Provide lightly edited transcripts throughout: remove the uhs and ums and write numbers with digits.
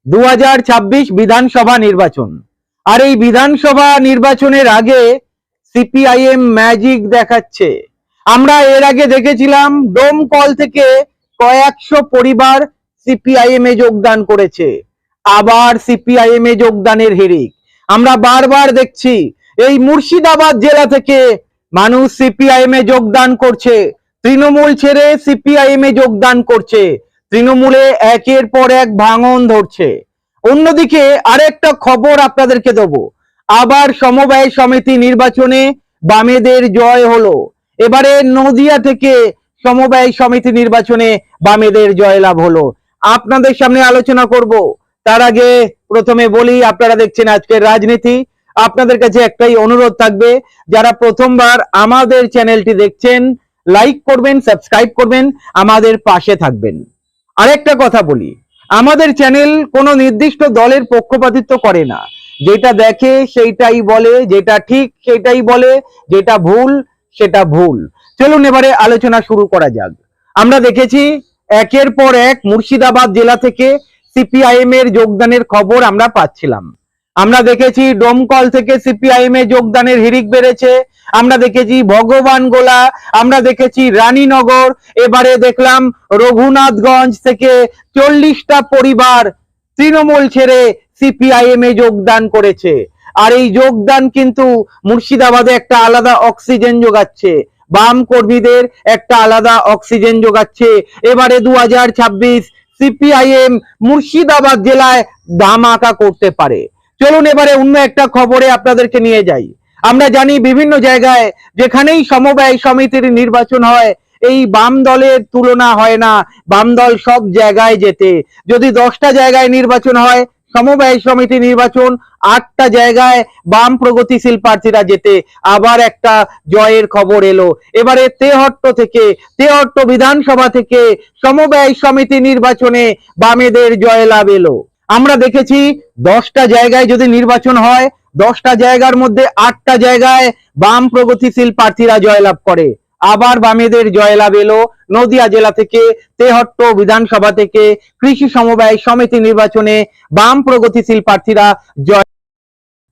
2026 বিধানসভা নির্বাচন। আর এই বিধানসভা নির্বাচনের আগে সিপিআইএম ম্যাজিক দেখাচ্ছে। আমরা এর আগে দেখেছিলাম ডোমকল থেকে কয়েকশো পরিবার সিপিআইএম এ যোগদান করেছে। আবার সিপিআইএম এ যোগদানের হিড়িক আমরা বারবার দেখছি। এই মুর্শিদাবাদ জেলা থেকে মানুষ সিপিআইএম এ যোগদান করছে, তৃণমূল ছেড়ে সিপিআইএম এ যোগদান করছে। তৃণমূলে একের পর এক ভাঙন ধরছে। অন্যদিকে আরেকটা খবর আপনাদেরকে দেবো, আবার সমবায় সমিতি নির্বাচনে বামেদের জয় হলো। এবারে নদিয়া থেকে সমবায় সমিতি নির্বাচনে বামেদের জয়লাভ হলো। আপনাদের সামনে আলোচনা করব। তার আগে প্রথমে বলি, আপনারা দেখছেন আজকের রাজনীতি। আপনাদের কাছে একটাই অনুরোধ থাকবে, যারা প্রথমবার আমাদের চ্যানেলটি দেখছেন লাইক করবেন, সাবস্ক্রাইব করবেন, আমাদের পাশে থাকবেন। আরেকটা কথা বলি, আমাদের চ্যানেল কোনো নির্দিষ্ট দলের পক্ষপাতিত্ব করে না। যেটা দেখে সেইটাই বলে, যেটা ঠিক সেটাই বলে, যেটা ভুল সেটা ভুল। চলুন এবারে আলোচনা শুরু করা যাক। আমরা দেখেছি একের পর এক মুর্শিদাবাদ জেলা থেকে সিপিআইএম এর যোগদানের খবর আমরা পাচ্ছিলাম। আমরা দেখেছি ডোমকল থেকে সিপিআইএম এ যোগদানের হিড়িক বেড়েছে। আমরা দেখেছি ভগবানগোলা, আমরা দেখেছি রানীনগর, এবারে দেখলাম রঘুনাথগঞ্জ থেকে 40টা পরিবার তৃণমূল ছেড়ে সিপিআইএম এ যোগদান করেছে। আর এই যোগদান কিন্তু মুর্শিদাবাদে একটা আলাদা অক্সিজেন যোগাচ্ছে, বাম কর্মীদের একটা আলাদা অক্সিজেন যোগাচ্ছে। এবারে 2026 সিপিআইএম মুর্শিদাবাদ জেলায় ধামাকা করতে পারে। চলুন এবারে অন্য একটা খবরে আপনাদেরকে নিয়ে যাই। আমরা জানি বিভিন্ন জায়গায় যেখানেই সমবায় সমিতির নির্বাচন হয় এই বাম দলের তুলনা হয় না, বাম দল সব জায়গায় যেতে। যদি 10টা জায়গায় নির্বাচন হয় সমবায় সমিতি নির্বাচন, 8টা জায়গায় বাম প্রগতিশীল প্রার্থীরা যেতে। আবার একটা জয়ের খবর এলো, এবারে তেহট্ট বিধানসভা থেকে সমবায় সমিতি নির্বাচনে বামেদের জয়লাভ এলো। আমরা দেখেছি 10টা জায়গায় যদি নির্বাচন হয় 10টা জায়গার মধ্যে 8টা জায়গায় বাম প্রগতিশীল প্রার্থীরা জয়লাভ করে। আবার বামেদের জয়লাভ এলো নদিয়া জেলা থেকে, তেহট্ট বিধানসভা থেকে কৃষি সমবায় সমিতি নির্বাচনে বাম প্রগতিশীল প্রার্থীরা জয়।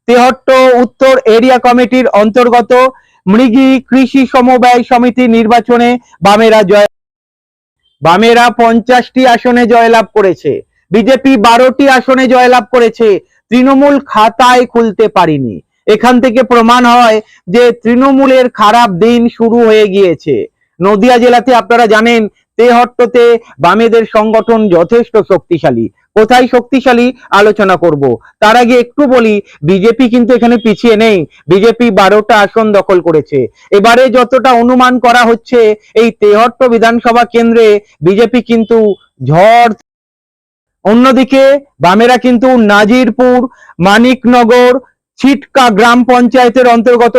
তেহট্ট উত্তর এরিয়া কমিটির অন্তর্গত মৃগী কৃষি সমবায় সমিতি নির্বাচনে বামেরা 50টি আসনে জয়লাভ করেছে, বিজেপি 12টি আসনে জয়লাভ করেছে। তৃণমূল খাতায় খুলতে পারিনি। এখান থেকে প্রমাণ হয় যে তৃণমূলের খারাপ দিন শুরু হয়ে গিয়েছে। নদিয়া জেলাতে আপনারা জানেন তেহট্টতে বামেদের সংগঠন যথেষ্ট শক্তিশালী। কোথায় শক্তিশালী আলোচনা করব, তার আগে একটু বলি বিজেপি কিন্তু এখানে পিছিয়ে নেই। বিজেপি 12টা আসন দখল করেছে। এবারে যতটা অনুমান করা হচ্ছে এই তেহট্ট বিধানসভা কেন্দ্রে বিজেপি কিন্তু ঝড়। অন্যদিকে বামেরা কিন্তু নাজিরপুর, মানিকনগর, ছিটকা গ্রাম পঞ্চায়েতের অন্তর্গত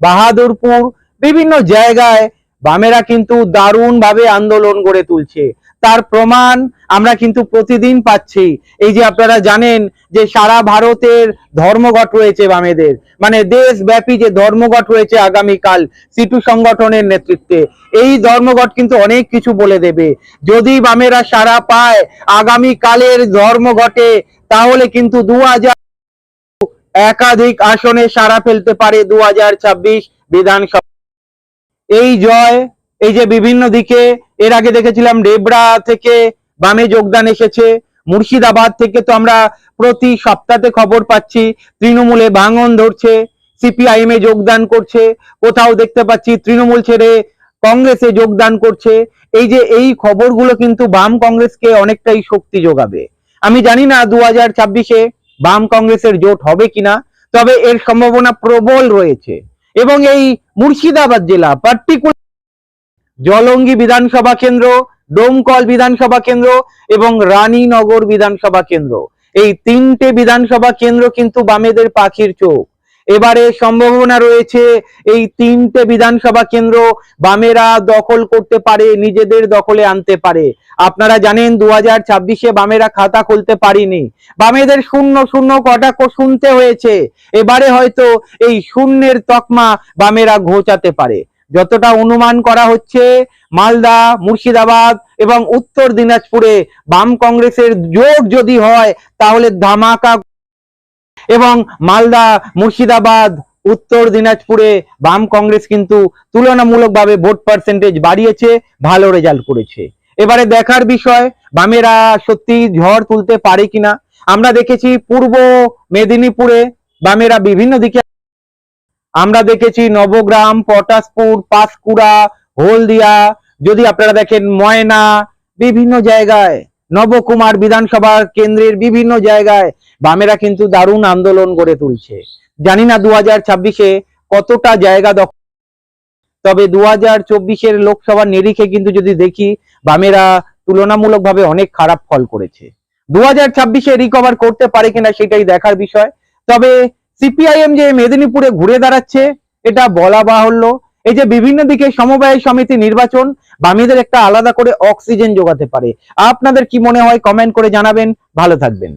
বাহাদুরপুর বিভিন্ন জায়গায় বামেরা কিন্তু দারুণ ভাবে আন্দোলন গড়ে তুলছে। তার প্রমাণ আমরা কিন্তু প্রতিদিন পাচ্ছি। এই যে আপনারা জানেন যে সারা ভারতের ধর্মঘট রয়েছে বামেদের, মানে দেশব্যাপী যে ধর্মঘট রয়েছে আগামীকাল সিটু সংগঠনের নেতৃত্বে। এই ধর্মঘট কিন্তু অনেক কিছু বলে দেবে। যদি বামেরা সারা পায় আগামীকালের ধর্মঘটে, তাহলে কিন্তু 2000 একাধিক আসনে সারা ফেলতে পারে 2026 বিধানসভা। এই জয়, এই যে বিভিন্ন দিকে এর আগে দেখেছিলাম ডেবরা থেকে বামে যোগদান এসেছে, মুর্শিদাবাদ থেকে তো আমরা প্রতি সপ্তাহে খবর পাচ্ছি তৃণমূলে ভাঙন ধরছে, সিপিআইএম এ যোগদান করছে, কোথাও দেখতে পাচ্ছি তৃণমূল ছেড়ে কংগ্রেসে যোগদান করছে। এই যে এই খবরগুলো কিন্তু বাম কংগ্রেসকে অনেকটাই শক্তি যোগাবে। আমি জানি না 2026-এ বাম কংগ্রেসের জোট হবে কিনা, তবে এর সম্ভাবনা প্রবল রয়েছে। এবং এই মুর্শিদাবাদ জেলা পার্টিকুলার জলঙ্গি বিধানসভা কেন্দ্র, ডোমকল বিধানসভা কেন্দ্র এবং রানীনগর বিধানসভা কেন্দ্র, এই 3টে বিধানসভা কেন্দ্র কিন্তু বামেদের পাখির চোখ। এবারে সম্ভাবনা রয়েছে এই 3টে বিধানসভা কেন্দ্র বামেরা দখল করতে পারে, নিজেদের দখলে আনতে পারে। আপনারা জানেন 2026-এ বামেরা খাতা খুলতে পারিনি, বামেদের শূন্য শূন্য কটাক্ষ শুনতে হয়েছে। এবারে হয়তো এই শূন্যের তকমা বামেরা ঘোচাতে পারে। যতটা অনুমান করা হচ্ছে মালদা, মুর্শিদাবাদ এবং উত্তর দিনাজপুরে বাম কংগ্রেসের জোট যদি হয় তাহলে ধামাকা। এবং মালদা, মুর্শিদাবাদ, উত্তর দিনাজপুরে বাম কংগ্রেস কিন্তু তুলনামূলকভাবে ভোট পার্সেন্টেজ বাড়িয়েছে, ভালো রেজাল্ট করেছে। এবারে দেখার বিষয় বামেরা সত্যি ঝড় তুলতে পারে কিনা। আমরা দেখেছি পূর্ব মেদিনীপুরে বামেরা বিভিন্ন দিকে, আমরা দেখেছি নবগ্রাম, পটাশপুর, পাঁশকুড়া, হলদিয়া, যদি আপনারা দেখেন ময়না, বিভিন্ন জায়গায় নবকুমার বিধানসভা কেন্দ্রের বিভিন্ন জায়গায় বামেরা কিন্তু দারুণ আন্দোলন গড়ে তুলছে। জানি না 2026-এ কতটা জায়গা দখল, তবে 2024-এর লোকসভা নিরিখে কিন্তু যদি দেখি বামেরা তুলনামূলকভাবে অনেক খারাপ ফল করেছে। 2026-এ রিকভার করতে পারে কিনা সেটাই দেখার বিষয়। তবে সিপিআইএম যে মেদিনীপুরে ঘুরে দাঁড়াচ্ছে এটা বলা বাহুল্য। এই যে বিভিন্ন দিকে সমবায় সমিতি নির্বাচন বামেদের একটা আলাদা করে অক্সিজেন যোগাতে পারে। আপনাদের কি মনে হয় কমেন্ট করে জানাবেন। ভালো থাকবেন।